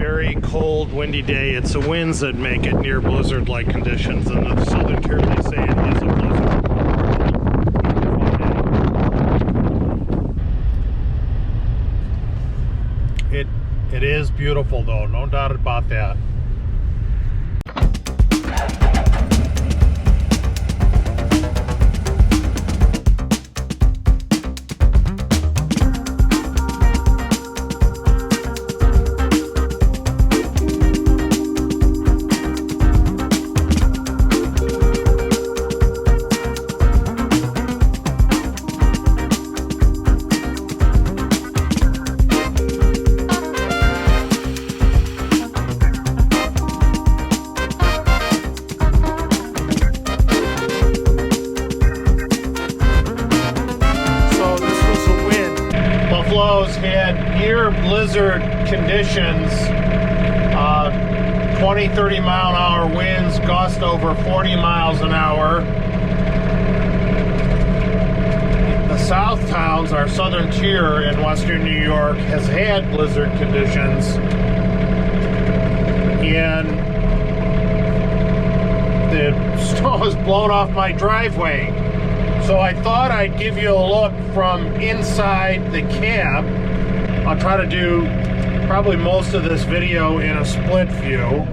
very cold, windy day. It's the winds that make it near blizzard-like conditions. In the southern tier, they say it is a blizzard. It is beautiful, though, no doubt about that. Had near blizzard conditions, 20-30 mile an hour winds, gust over 40 miles an hour. The south towns, our southern tier in western New York, has had blizzard conditions, and the snow has blown off my driveway. So I thought I'd give you a look from inside the cab. I'll try to do probably most of this video in a split view.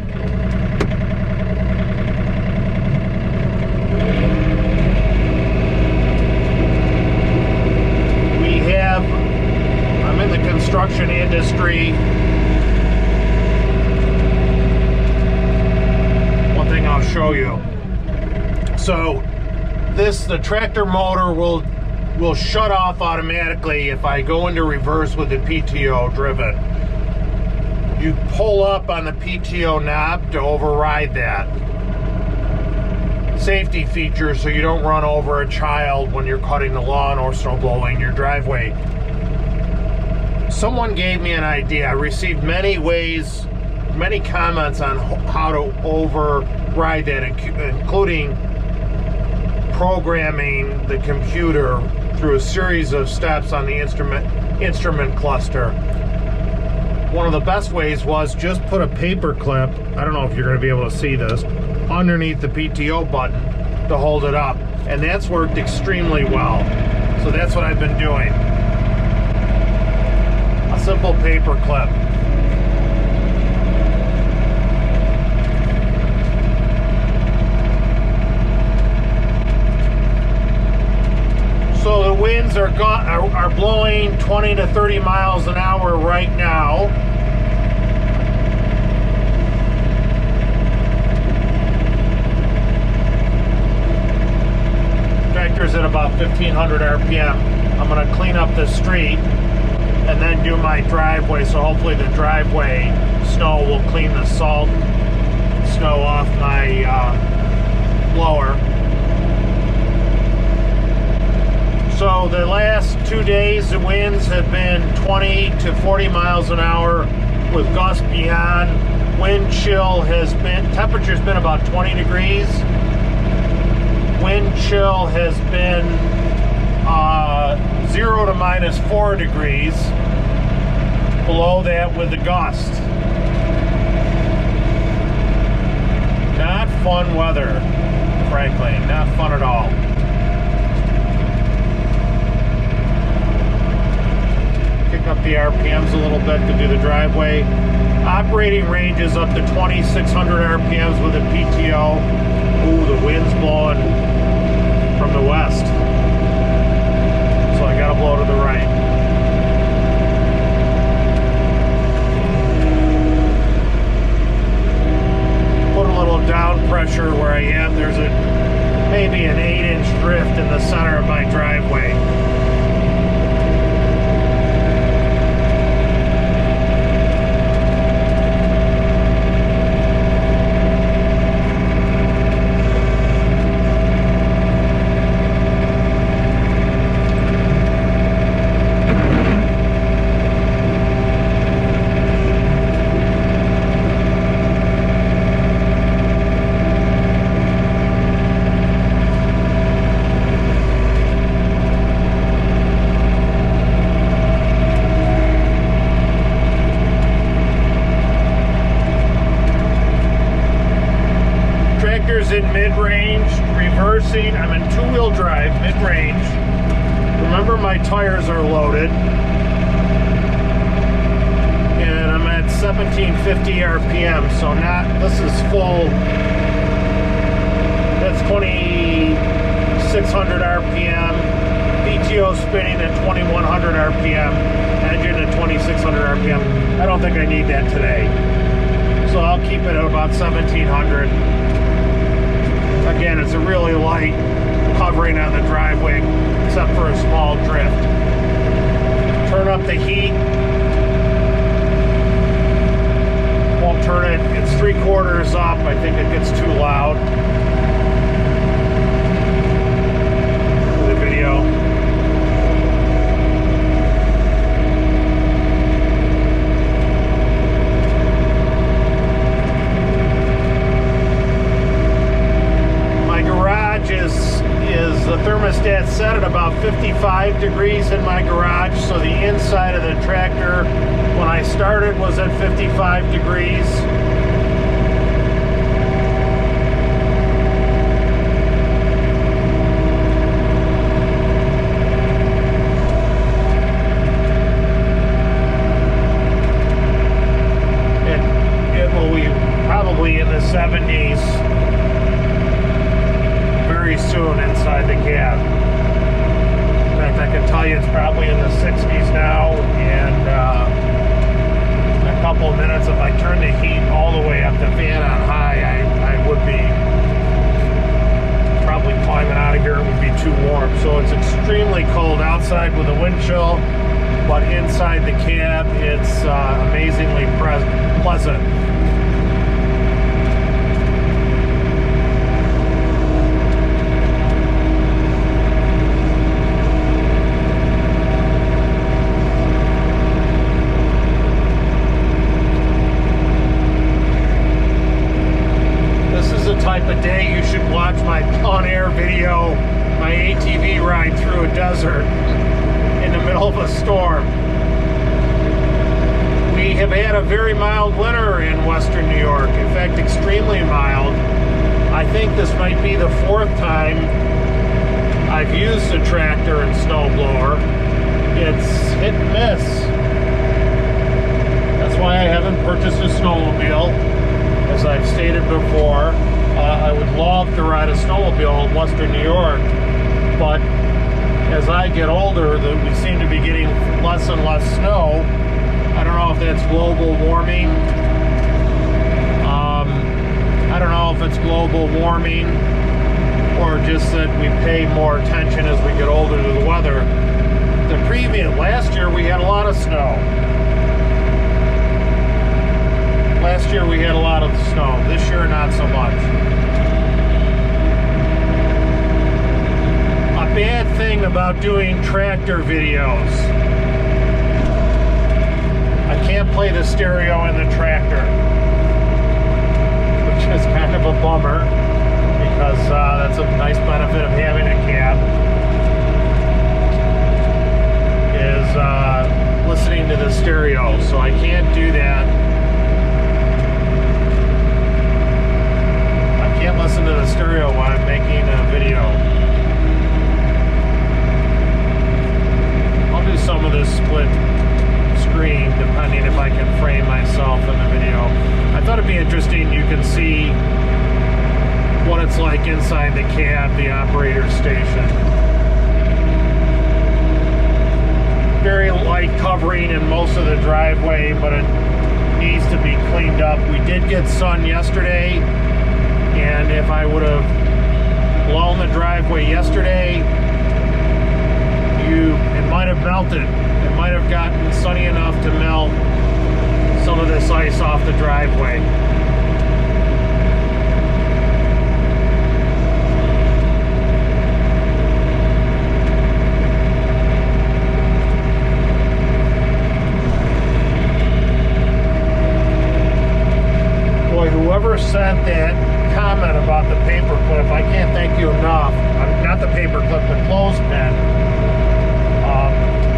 I'm in the construction industry. One thing I'll show you. So the tractor motor will shut off automatically if I go into reverse with the PTO driven. You pull up on the PTO knob to override that. Safety feature so you don't run over a child when you're cutting the lawn or snow blowing your driveway. Someone gave me an idea. I received many comments on how to override that, including programming the computer through a series of steps on the instrument cluster. One of the best ways was just put a paper clip, I don't know if you're going to be able to see this, underneath the PTO button to hold it up, and that's worked extremely well. So that's what I've been doing. A simple paper clip. So the winds are blowing 20 to 30 miles an hour right now. Tractor's at about 1500 RPM. I'm going to clean up the street and then do my driveway. So hopefully the driveway snow will clean the salt snow off my blower. So the last 2 days, the winds have been 20 to 40 miles an hour with gusts beyond. Wind chill has been, temperature's been about 20 degrees. Wind chill has been 0 to -4 degrees below that with the gust. Not fun weather, frankly, not fun at all. Up the RPMs a little bit to do the driveway. Operating range is up to 2600 RPMs with a PTO. Ooh, the wind's blowing from the west. So I gotta blow to the right. Put a little down pressure where I am. There's maybe an 8-inch drift in the center of my driveway. tractor's in mid-range, reversing. I'm in two-wheel drive, mid-range. Remember, my tires are loaded. And I'm at 1750 RPM, so this is full. That's 2600 RPM. PTO spinning at 2100 RPM. Engine at 2600 RPM. I don't think I need that today. So I'll keep it at about 1700. Again, it's a really light covering on the driveway, except for a small drift. Turn up the heat. Won't turn it. It's 3/4 up. I think it gets too loud. The video. Is the thermostat set at about 55 degrees in my garage, so the inside of the tractor when I started was at 55 degrees. It will be probably in the 70s very soon inside the cab. In fact, I can tell you it's probably in the 60s now, and in a couple of minutes, if I turn the heat all the way up, the fan on high, I would be probably climbing out of here. It would be too warm. So it's extremely cold outside with a wind chill, but inside the cab, it's amazingly pleasant. Type of day you should watch my on-air video, my ATV ride through a desert in the middle of a storm. We have had a very mild winter in western New York. In fact, extremely mild. I think this might be the 4th time I've used a tractor and snowblower. It's hit and miss. That's why I haven't purchased a snowmobile, as I've stated before. I would love to ride a snowmobile in western New York, but as I get older, we seem to be getting less and less snow. I don't know if that's global warming. I don't know if it's global warming or just that we pay more attention as we get older to the weather. Last year we had a lot of snow. Last year we had a lot of snow. This year, not so much. A bad thing about doing tractor videos: I can't play the stereo in the tractor, which is kind of a bummer, because that's a nice benefit of having a cab, is listening to the stereo. So I can't do that. Can't listen to the stereo while I'm making a video. I'll do some of this split screen depending if I can frame myself in the video. I thought it'd be interesting. You can see what it's like inside the cab, the operator station. Very light covering in most of the driveway, but it needs to be cleaned up. We did get sun yesterday, and if I would have blown the driveway yesterday, it might have melted. It might have gotten sunny enough to melt some of this ice off the driveway. Boy, whoever sent that comment about the paperclip, I can't thank you enough. Not the paperclip, the clothespin.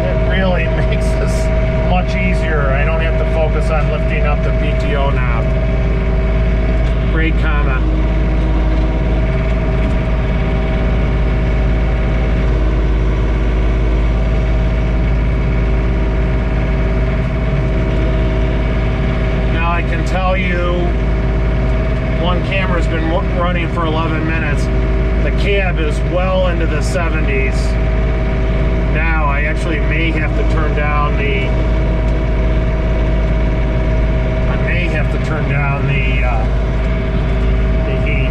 It really makes this much easier. I don't have to focus on lifting up the PTO knob. Great comment. can tell you one camera's been running for 11 minutes. The cab is well into the 70s. Now I actually may have to turn down the heat.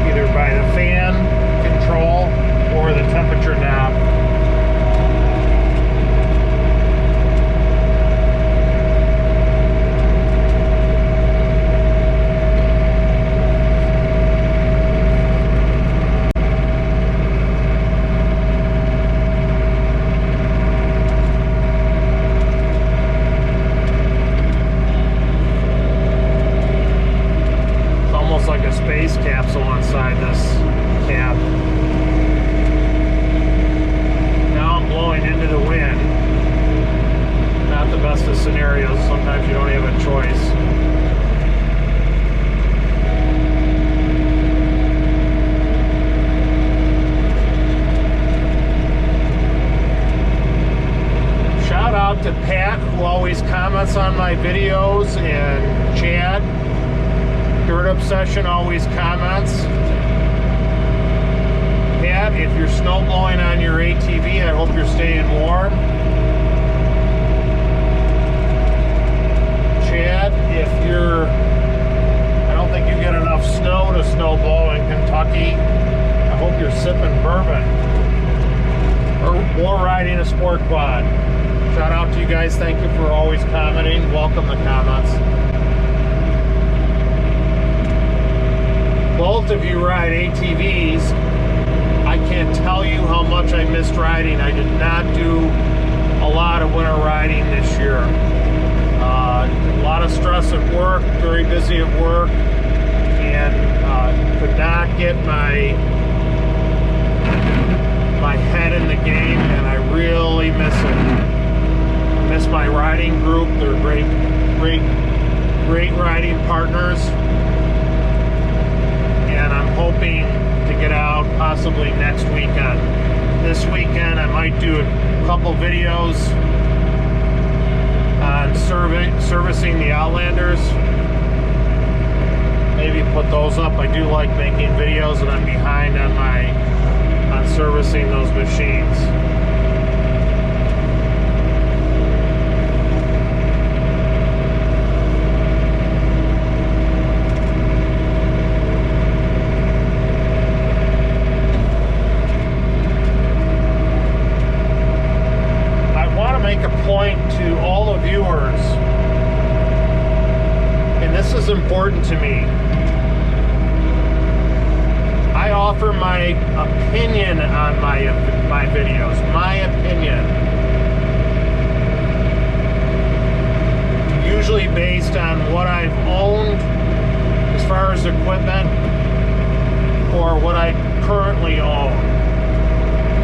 Either by the fan control or the temperature knob. Space capsule inside this cab. Now I'm blowing into the wind. Not the best of scenarios. Sometimes you don't have a choice. Shout out to Pat, who always comments on my videos, and Chad. Dirt Obsession always comments. Pat, if you're snow blowing on your ATV, I hope you're staying warm. Chad, I don't think you get enough snow to snow blow in Kentucky. I hope you're sipping bourbon or riding a sport quad. Shout out to you guys. Thank you for always commenting. Welcome the comments. Both of you ride ATVs. I can't tell you how much I missed riding. I did not do a lot of winter riding this year. A lot of stress at work, very busy at work, and could not get my head in the game, and I really miss it. I miss my riding group. They're great riding partners. And I'm hoping to get out possibly next weekend. This weekend I might do a couple videos on servicing the Outlanders. Maybe put those up. I do like making videos, and I'm behind on servicing those machines. To all the viewers, and this is important to me, I offer my opinion on my videos, my opinion, usually based on what I've owned as far as equipment or what I currently own.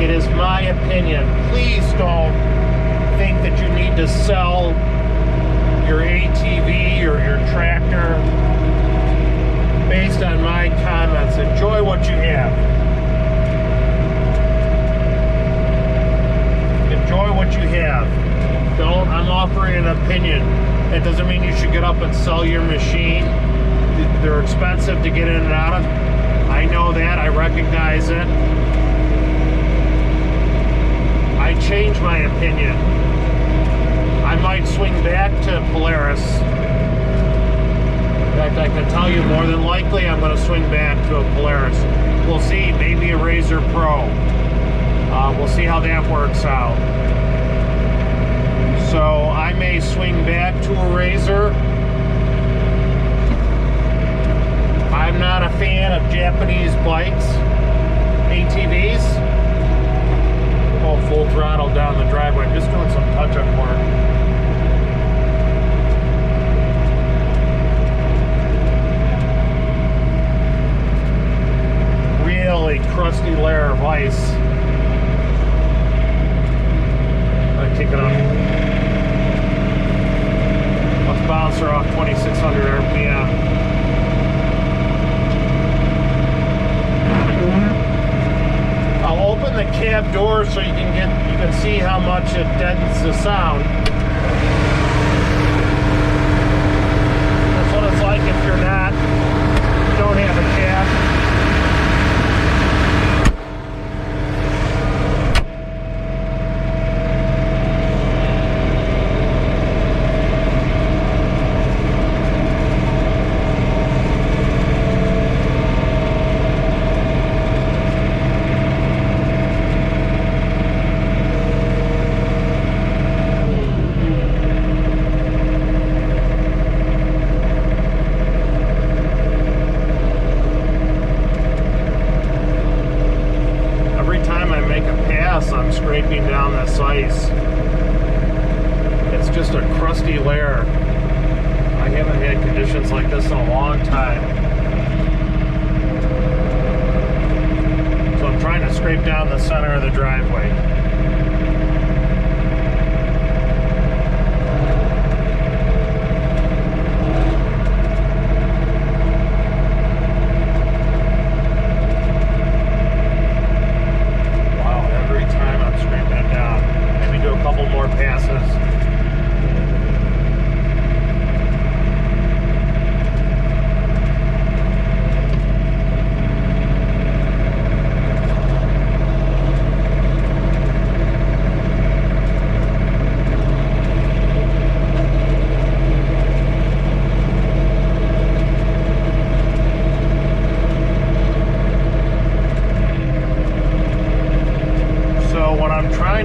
It is my opinion. Please don't think that you need to sell your ATV or your tractor based on my comments. Enjoy what you have. Enjoy what you have. I'm offering an opinion. That doesn't mean you should get up and sell your machine. They're expensive to get in and out of. I know that. I recognize it. I change my opinion. I might swing back to Polaris. In fact, I can tell you more than likely I'm going to swing back to a Polaris. We'll see, maybe a Razor Pro. We'll see how that works out. So I may swing back to a Razor. I'm not a fan of Japanese bikes, ATVs. Go full throttle down the driveway. I'm just doing some touch-up work. Really crusty layer of ice. I kick it up. Let's bounce her off 2,600 RPM. I'll open the cab door so you can see how much it deadens the sound. you're not, don't have a cab. I'm scraping down this ice. It's just a crusty layer. I haven't had conditions like this in a long time. So I'm trying to scrape down the center of the driveway.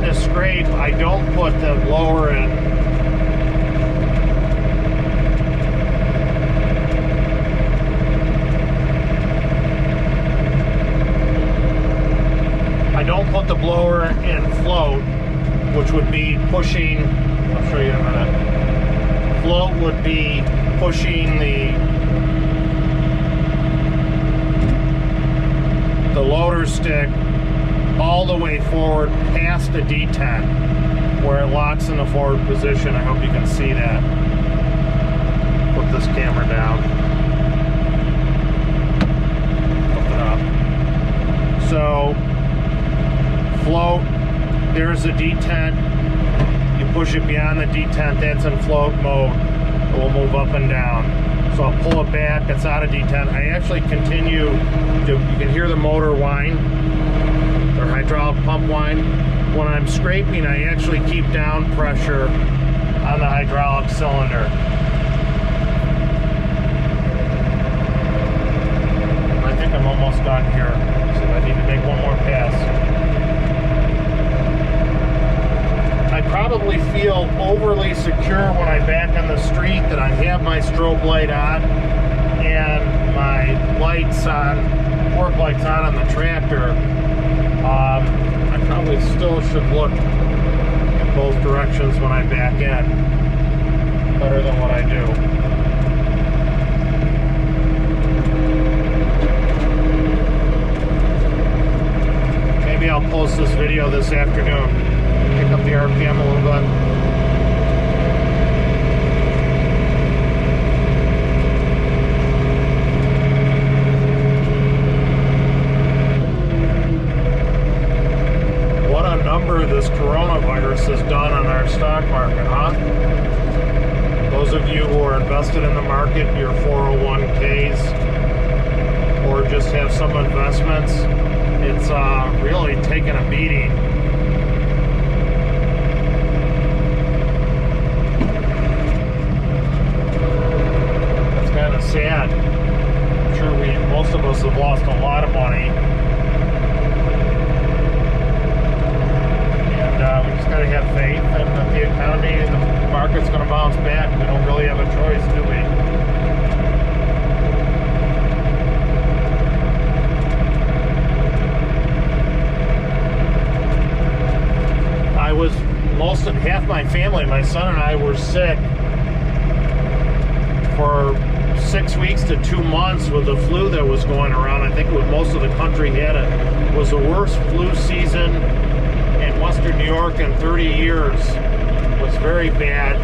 To scrape, I don't put the blower in. I don't put the blower in float, which would be pushing, I'll show you in a minute. Float would be pushing the loader stick all the way forward past the detent where it locks in the forward position. I hope you can see that. Put this camera down. Flip it up. So, float, there's the detent. You push it beyond the detent, that's in float mode. It will move up and down. So I'll pull it back, it's out of detent. I actually continue to, you can hear the motor whine, or hydraulic pump whine. When I'm scraping, I actually keep down pressure on the hydraulic cylinder. I think I'm almost done here, so I need to make one more pass. I probably feel overly secure when I back on the street that I have my strobe light on and my lights on, work lights on the tractor. I probably still should look in both directions when I back in, better than what I do. Maybe I'll post this video this afternoon, pick up the RPM a little bit. This coronavirus has done on our stock market, huh? Those of you who are invested in the market, your 401ks, or just have some investments, it's really taken a beating. It's kind of sad. I'm sure most of us have lost a lot of money. We just got to have faith that the economy and the market's going to bounce back. We don't really have a choice, do we? Half my family, my son and I, were sick for 6 weeks to 2 months with the flu that was going around. I think most of the country had it. It was the worst flu season in Western New York in 30 years. It was very bad.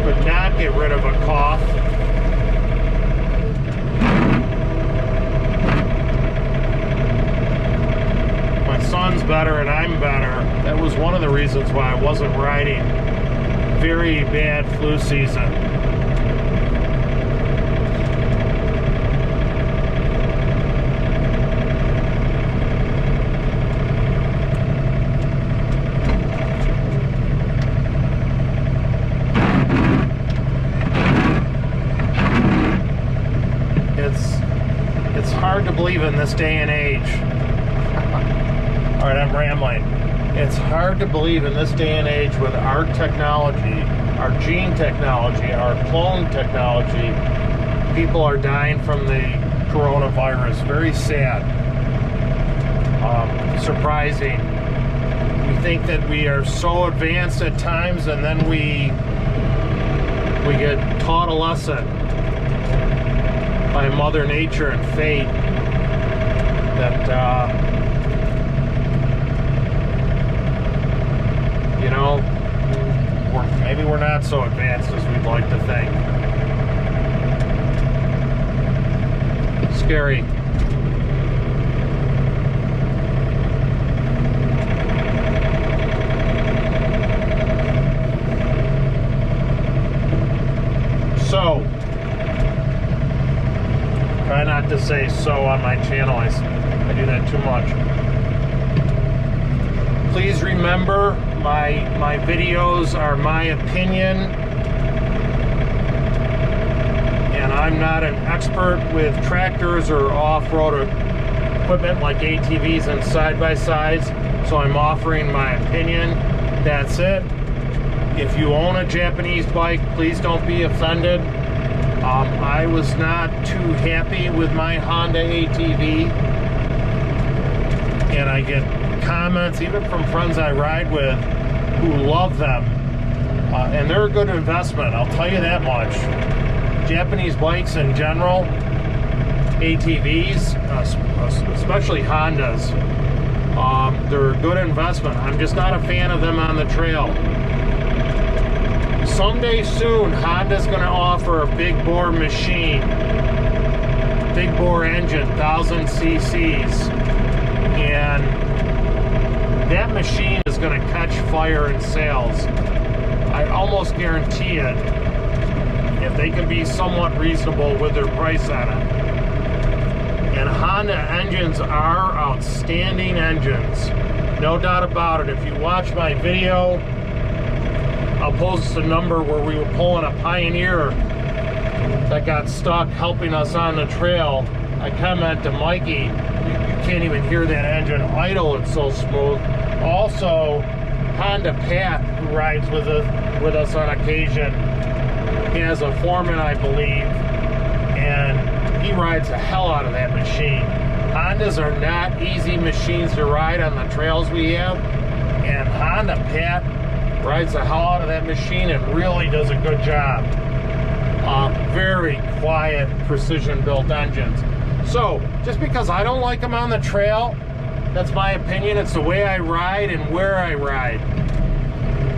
Could not get rid of a cough. My son's better and I'm better. That was one of the reasons why I wasn't riding. Very bad flu season. believe in this day and age. All right, I'm rambling. It's hard to believe in this day and age with our technology, our gene technology, our clone technology, people are dying from the coronavirus. Very sad. Surprising. We think that we are so advanced at times, and then we get taught a lesson by Mother Nature and fate that you know, maybe we're not so advanced as we'd like to think. Scary. So, try not to say so on my channel. I do that too much. Please remember, my videos are my opinion, and I'm not an expert with tractors or off-road equipment like ATVs and side-by-sides, so I'm offering my opinion. That's it. If you own a Japanese bike, please don't be offended. I was not too happy with my Honda ATV, and I get comments even from friends I ride with who love them, and they're a good investment, I'll tell you that much. Japanese bikes in general, ATVs, especially Hondas, they're a good investment. I'm just not a fan of them on the trail. Someday soon, Honda's going to offer a big bore machine, big bore engine, 1,000 cc's, and that machine is going to catch fire in sales. I almost guarantee it, if they can be somewhat reasonable with their price on it. And Honda engines are outstanding engines, no doubt about it. If you watch my video, I'll post a number where we were pulling a Pioneer that got stuck helping us on the trail. I comment to Mikey, you can't even hear that engine idle, it's so smooth. Also, Honda Pat, who rides with us on occasion, he has a foreman, I believe, and he rides the hell out of that machine. Hondas are not easy machines to ride on the trails we have, and Honda Pat rides the hell out of that machine and really does a good job. Very quiet, precision-built engines. So, just because I don't like them on the trail, that's my opinion. It's the way I ride and where I ride.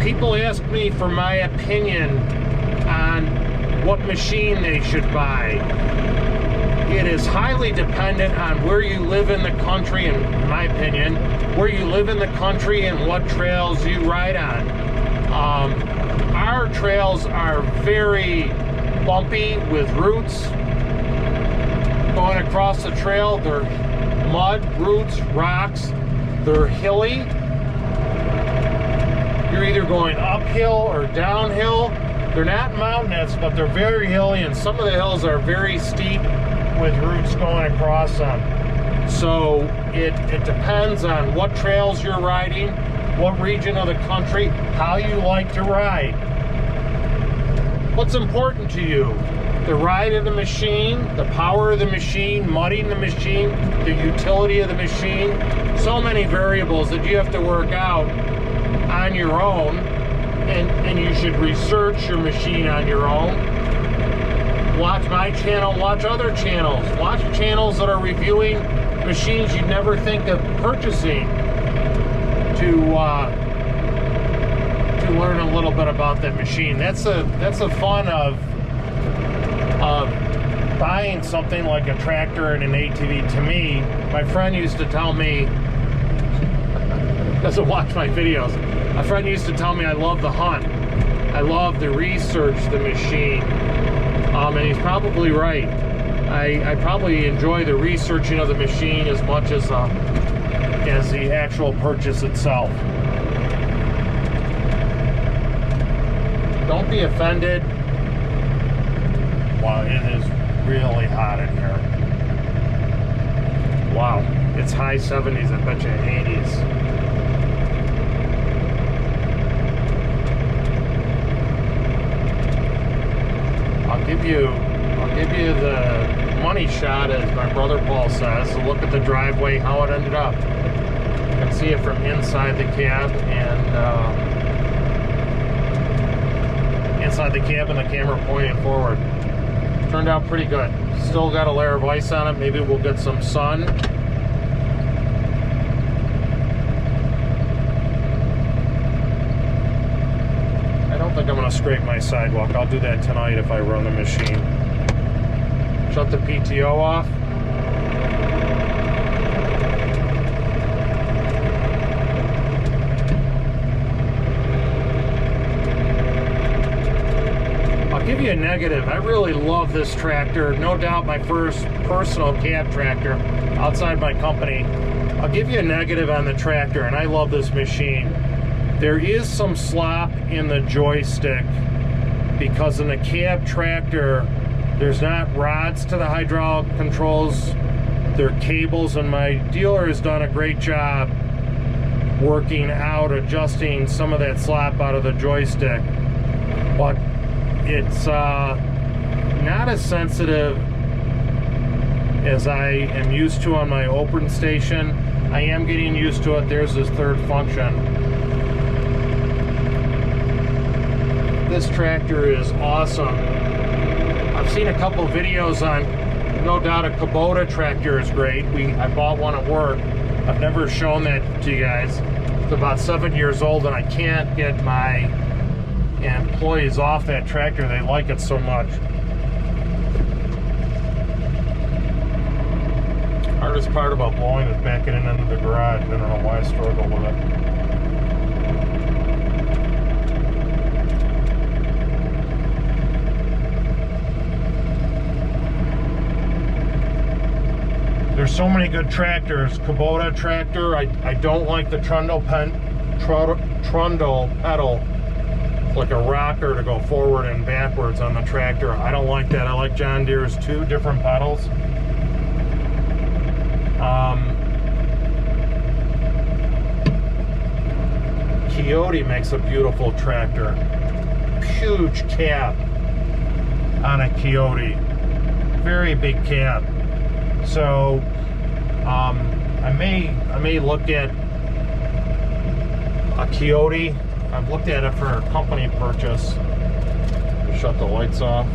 People ask me for my opinion on what machine they should buy. It is highly dependent on where you live in the country, in my opinion, where you live in the country and what trails you ride on. Our trails are very bumpy with roots going across the trail. They're mud, roots, rocks. They're hilly. You're either going uphill or downhill. They're not mountainous, but they're very hilly, and some of the hills are very steep with roots going across them. So it depends on what trails you're riding, what region of the country, how you like to ride. What's important to you? The ride of the machine, the power of the machine, mudding the machine, the utility of the machine. So many variables that you have to work out on your own, and you should research your machine on your own. Watch my channel, watch other channels. Watch channels that are reviewing machines you'd never think of purchasing to learn a little bit about that machine. That's the fun of buying something like a tractor and an ATV. To me, my friend used to tell me, doesn't watch my videos, a friend used to tell me I love the hunt. I love to research the machine. And he's probably right. I probably enjoy the researching of the machine as much as the actual purchase itself. Don't be offended. Wow, it is really hot in here. Wow, it's high 70s, I bet you 80s. I'll give you the money shot, as my brother Paul says. So look at the driveway, how it ended up. You can see it from inside the cab, and the camera pointing forward. Turned out pretty good. Still got a layer of ice on it. Maybe we'll get some sun. I don't think I'm going to scrape my sidewalk. I'll do that tonight if I run the machine. Shut the PTO off. I'll give you a negative. I really love this tractor. No doubt my first personal cab tractor outside my company. I'll give you a negative on the tractor, and I love this machine. There is some slop in the joystick because in the cab tractor, there's not rods to the hydraulic controls. They're cables, and my dealer has done a great job working out, adjusting some of that slop out of the joystick. But it's not as sensitive as I am used to on my open station. I am getting used to it. There's this third function. This tractor is awesome. I've seen a couple videos on, no doubt a Kubota tractor is great. I bought one at work. I've never shown that to you guys. It's about 7 years old, and I can't get my employees off that tractor. They like it so much. Hardest part about blowing is backing it into the garage. I don't know why I struggle with it. There's so many good tractors. Kubota tractor. I don't like the trundle pedal. Like a rocker to go forward and backwards on the tractor. I don't like that. I like John Deere's two different pedals. Coyote makes a beautiful tractor. Huge cab on a Coyote. Very big cab. So I may look at a Coyote. I've looked at it for a company purchase. Shut the lights off.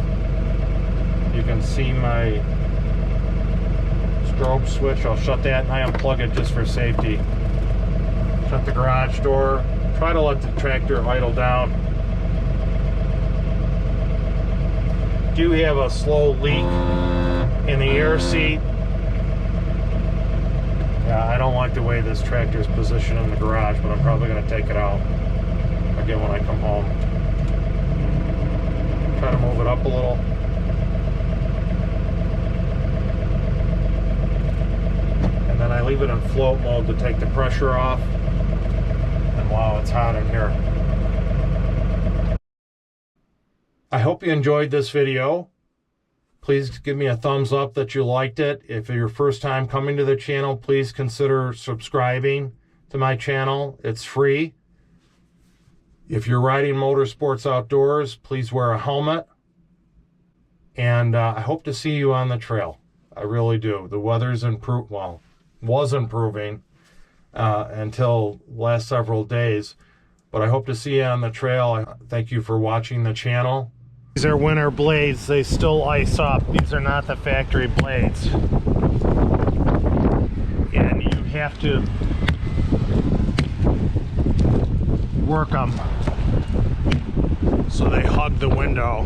You can see my strobe switch. I'll shut that and I unplug it just for safety. Shut the garage door. Try to let the tractor idle down. Do have a slow leak in the air seat. Yeah, I don't like the way this tractor is positioned in the garage, but I'm probably going to take it out again when I come home. Try to move it up a little. And then I leave it in float mode to take the pressure off. And wow, it's hot in here. I hope you enjoyed this video. Please give me a thumbs up that you liked it. If you're your first time coming to the channel, please consider subscribing to my channel. It's free. If you're riding motorsports outdoors, please wear a helmet. And I hope to see you on the trail. I really do. The weather's improved, well, was improving until last several days. But I hope to see you on the trail. Thank you for watching the channel. These are winter blades. They still ice up. These are not the factory blades. And you have to work them so they hug the window.